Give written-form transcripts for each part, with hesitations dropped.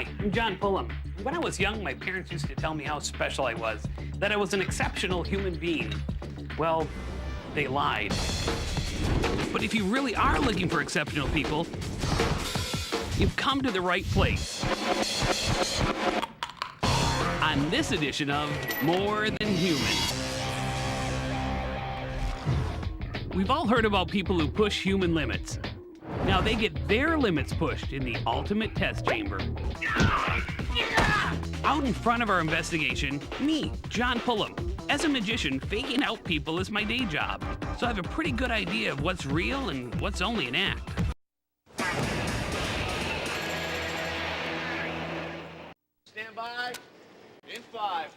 Hi, I'm John Pullum. When I was young, my parents used to tell me how special I was, that I was an exceptional human being. Well, they lied. But if you really are looking for exceptional people, you've come to the right place. On this edition of More Than Human. We've all heard about people who push human limits. Now they get their limits pushed in the ultimate test chamber. Out in front of our investigation, me, John Pullum. As a magician, faking out people is my day job, so I have a pretty good idea of what's real and what's only an act. Stand by. In 5,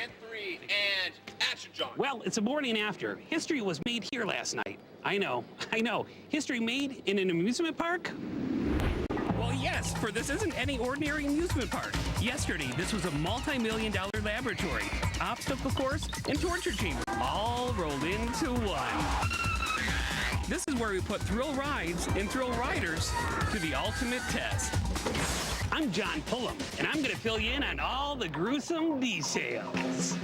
and 3, and action, John. Well, it's a morning after. History was made here last night. I know. History made in an amusement park? Well, yes, for this isn't any ordinary amusement park. Yesterday, this was a multi-million-dollar laboratory, obstacle course, and torture chamber, all rolled into one. This is where we put thrill rides and thrill riders to the ultimate test. I'm John Pullum, and I'm going to fill you in on all the gruesome details.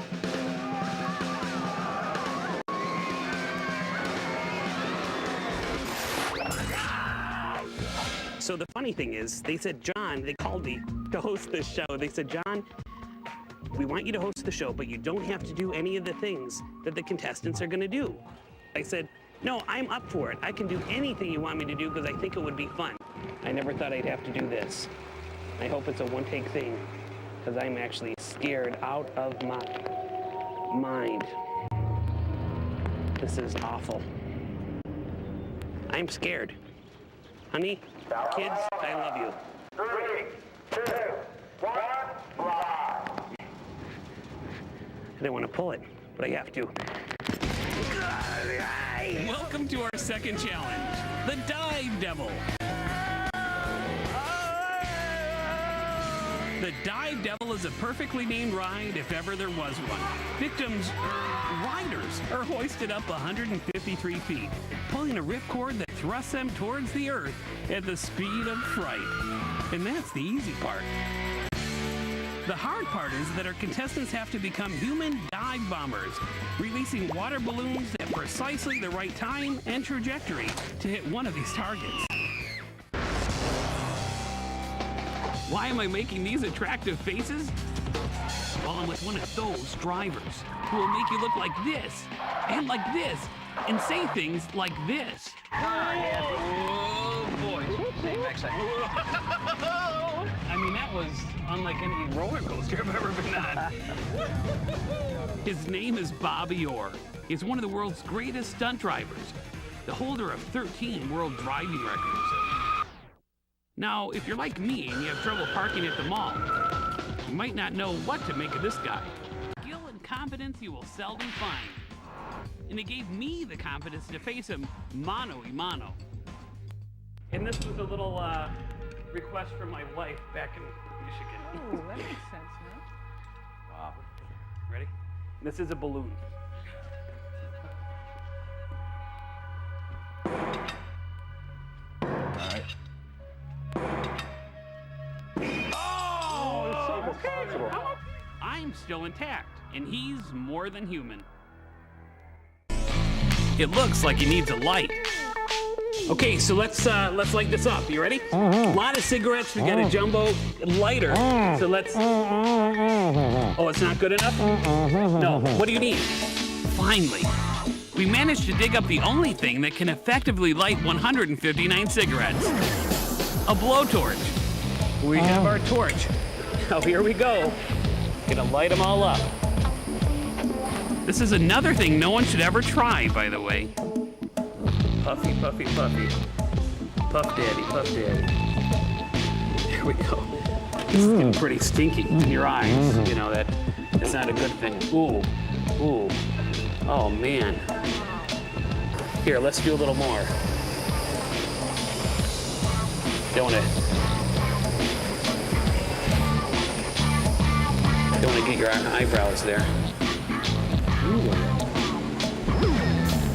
So the funny thing is, they said, John, they called me to host this show. They said, John, we want you to host the show, but you don't have to do any of the things that the contestants are going to do. I said, no, I'm up for it. I can do anything you want me to do because I think it would be fun. I never thought I'd have to do this. I hope it's a one-take thing because I'm actually scared out of my mind. This is awful. I'm scared. Honey, kids, I love you. 3, 2, 1, fly. I don't want to pull it, but I have to. Welcome to our second challenge, the Dive Devil. The Dive Devil is a perfectly named ride if ever there was one. Victims, riders, are hoisted up 153 feet, pulling a ripcord that thrusts them towards the earth at the speed of fright. And that's the easy part. The hard part is that our contestants have to become human dive bombers, releasing water balloons at precisely the right time and trajectory to hit one of these targets. Why am I making these attractive faces? Well, I'm with one of those drivers who will make you look like this, and like this, and say things like this. Oh, boy. I mean, that was unlike any roller coaster I've ever been on. His name is Bobby Orr. He's one of the world's greatest stunt drivers, the holder of 13 world driving records. Now, if you're like me and you have trouble parking at the mall, you might not know what to make of this guy. Skill and confidence you will seldom find. And it gave me the confidence to face him mano-a-mano. And this was a little request from my wife back in Michigan. Oh, that makes sense, no? Wow. Ready? This is a balloon. I'm still intact, and he's more than human. It looks like he needs a light. Okay, so let's light this up. You ready? A lot of cigarettes. We got a jumbo lighter. So let's. Oh, it's not good enough? No. What do you need? Finally, we managed to dig up the only thing that can effectively light 159 cigarettes. A blowtorch. We have our torch. Now here we go. Gonna light them all up. This is another thing no one should ever try, by the way. Puffy, puffy, puffy. Puff daddy, puff daddy. There we go. This is getting pretty stinky in your eyes. You know, that's not a good thing. Ooh, ooh. Oh, man. Here, let's do a little more. Don't want to get your eyebrows there. Ooh.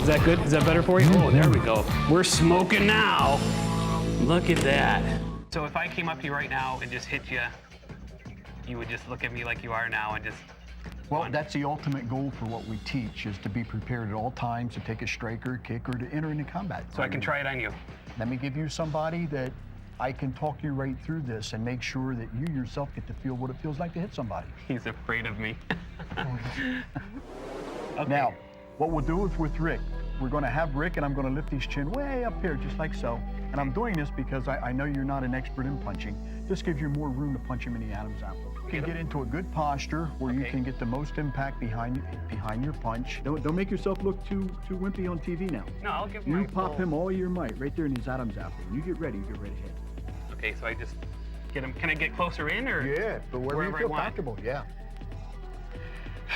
Is that good? Is that better for you? Oh, there we go. We're smoking now. Look at that. So if I came up to you right now and just hit you, you would just look at me like you are now and just... Well, that's the ultimate goal for what we teach, is to be prepared at all times to take a strike or a kick or to enter into combat. So I can try it on you. Let me give you somebody that I can talk you right through this and make sure that you yourself get to feel what it feels like to hit somebody. He's afraid of me. Okay. Now, what we'll do is with Rick, we're going to have Rick and I'm going to lift his chin way up here, just like so. And I'm doing this because I know you're not an expert in punching. This gives you more room to punch him in the Adam's apple. You can get into a good posture where you can get the most impact behind your punch. Don't make yourself look too wimpy on TV now. No, I'll give him You pop him all your might right there in his Adam's apple. When you get ready to hit. Okay, so I just get him. Can I get closer in or? Yeah, but wherever you I feel want? comfortable, yeah.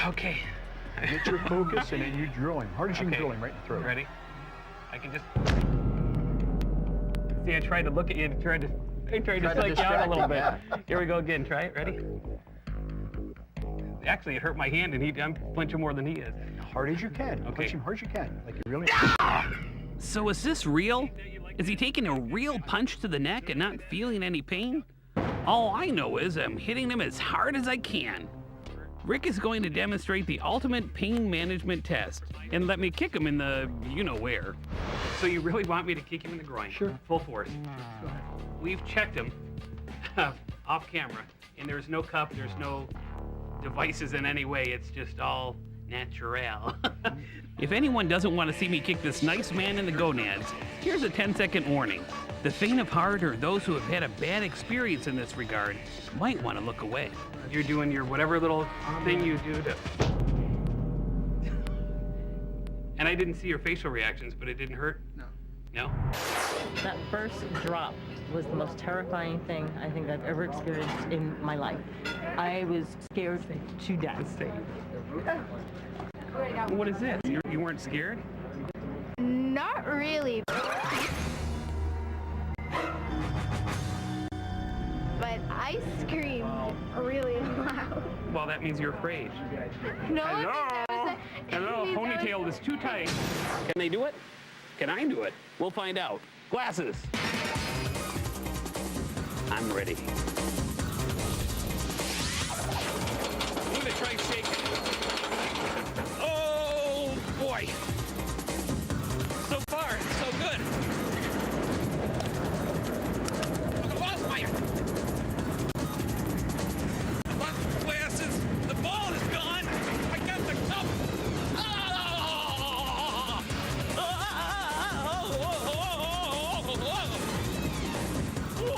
Okay. Get your focus and then you drill him. Hard as you can drill him right in the throat. Ready? I can just... See, I tried to look at you and tried to psych you out a little bit. Yeah. Here we go again. Try it. Ready? Actually, it hurt my hand, and I'm flinching more than he is. Hard as you can. Okay. Punch him hard as you can. Like you really... So is this real? Is he taking a real punch to the neck and not feeling any pain? All I know is I'm hitting him as hard as I can. Rick is going to demonstrate the ultimate pain management test and let me kick him in the you-know-where. So you really want me to kick him in the groin? Sure. Full force. We've checked him off camera, and there's no cup, there's no devices in any way. It's just all natural. If anyone doesn't want to see me kick this nice man in the gonads, here's a 10-second warning. The faint of heart or those who have had a bad experience in this regard might want to look away. You're doing your whatever little thing you do to... And I didn't see your facial reactions, but it didn't hurt? No. No? That first drop was the most terrifying thing I think I've ever experienced in my life. I was scared to death. What is this? You weren't scared? Not really. But I screamed really loud. Well, that means you're afraid. No, Hello, ponytail is too tight. Can they do it? Can I do it? We'll find out. Glasses. I'm ready. I'm gonna try shaking. Oh boy. So far, so good. I lost my glasses. The ball is gone. I got the cup.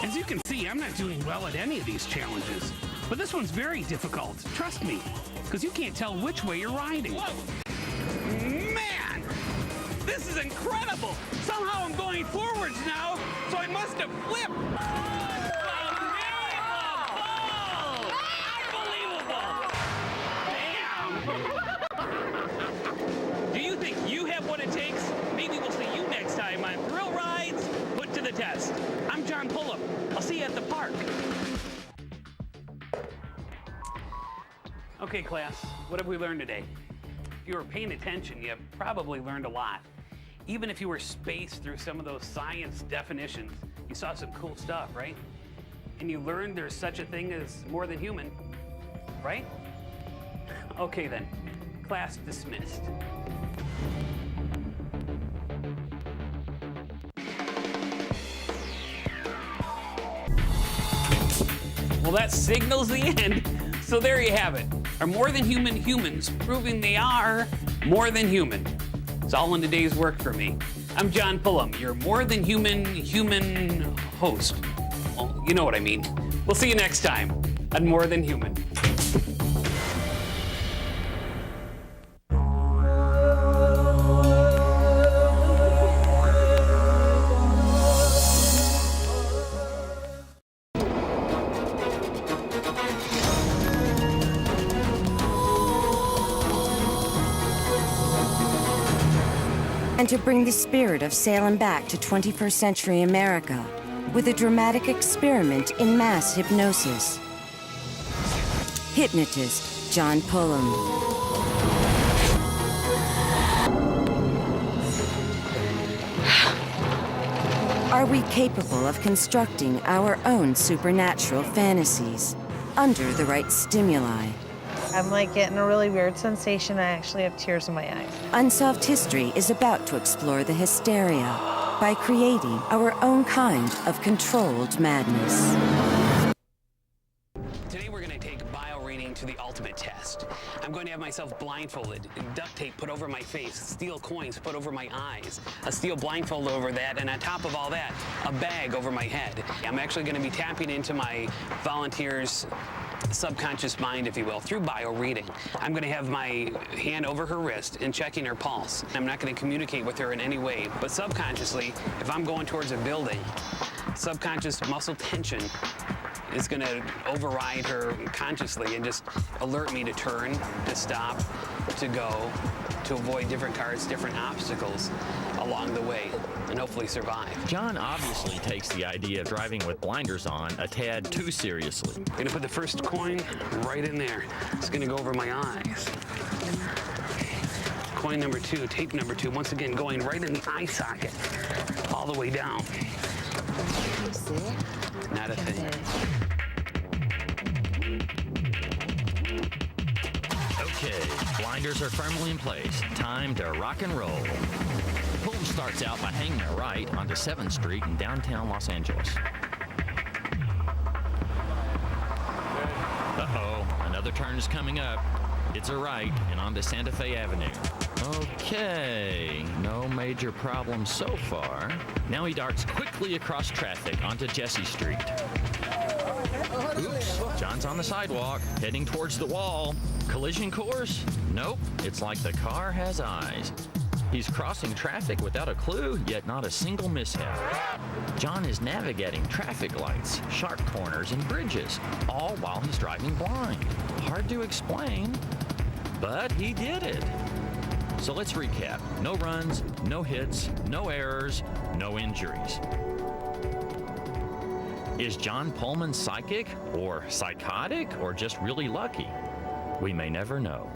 As you can see, I'm not doing well at any of these challenges. But this one's very difficult. Trust me, because you can't tell which way you're riding. Man! This is incredible! Somehow I'm going forwards now, so I must have flipped. Unbelievable! Damn! Do you think you have what it takes? Maybe we'll see you next time on Thrill Rides Put to the Test. I'm John Pullum. I'll see you at the park. Okay, class, what have we learned today? If you were paying attention, you probably learned a lot. Even if you were spaced through some of those science definitions, you saw some cool stuff, right? And you learned there's such a thing as more than human, right? Okay then, class dismissed. Well, that signals the end. So there you have it. Are more than human humans proving they are more than human? It's all in today's work for me. I'm John Pullum, your more than human host. Well, you know what I mean. We'll see you next time on More Than Human. And to bring the spirit of sailing back to 21st century America with a dramatic experiment in mass hypnosis. Hypnotist John Pullum. Are we capable of constructing our own supernatural fantasies under the right stimuli? I'm like getting a really weird sensation. I actually have tears in my eyes. Unsolved History is about to explore the hysteria by creating our own kind of controlled madness. Today we're going to take bio reading to the ultimate test. I'm going to have myself blindfolded, duct tape put over my face, steel coins put over my eyes, a steel blindfold over that, and on top of all that, a bag over my head. I'm actually going to be tapping into my volunteers' subconscious mind, if you will, through bio reading. I'm going to have my hand over her wrist and checking her pulse. I'm not going to communicate with her in any way, but subconsciously, if I'm going towards a building, subconscious muscle tension is going to override her consciously and just alert me to turn, to stop, to go, to avoid different cars, different obstacles along the way, and hopefully survive. John obviously takes the idea of driving with blinders on a tad too seriously. I'm going to put the first coin right in there. It's going to go over my eyes. Coin number 2, tape number 2, once again going right in the eye socket, all the way down. You see it? Not a thing. Okay, blinders are firmly in place. Time to rock and roll. Pullum starts out by hanging a right onto 7th Street in downtown Los Angeles. Uh-oh, another turn is coming up. It's a right and onto Santa Fe Avenue. Okay, no major problems so far. Now he darts quickly across traffic onto Jesse Street. Oops, John's on the sidewalk, heading towards the wall. Collision course? Nope, it's like the car has eyes. He's crossing traffic without a clue, yet not a single mishap. John is navigating traffic lights, sharp corners, and bridges, all while he's driving blind. Hard to explain, but he did it. So let's recap. No runs, no hits, no errors, no injuries. Is John Pullman psychic, or psychotic, or just really lucky? We may never know.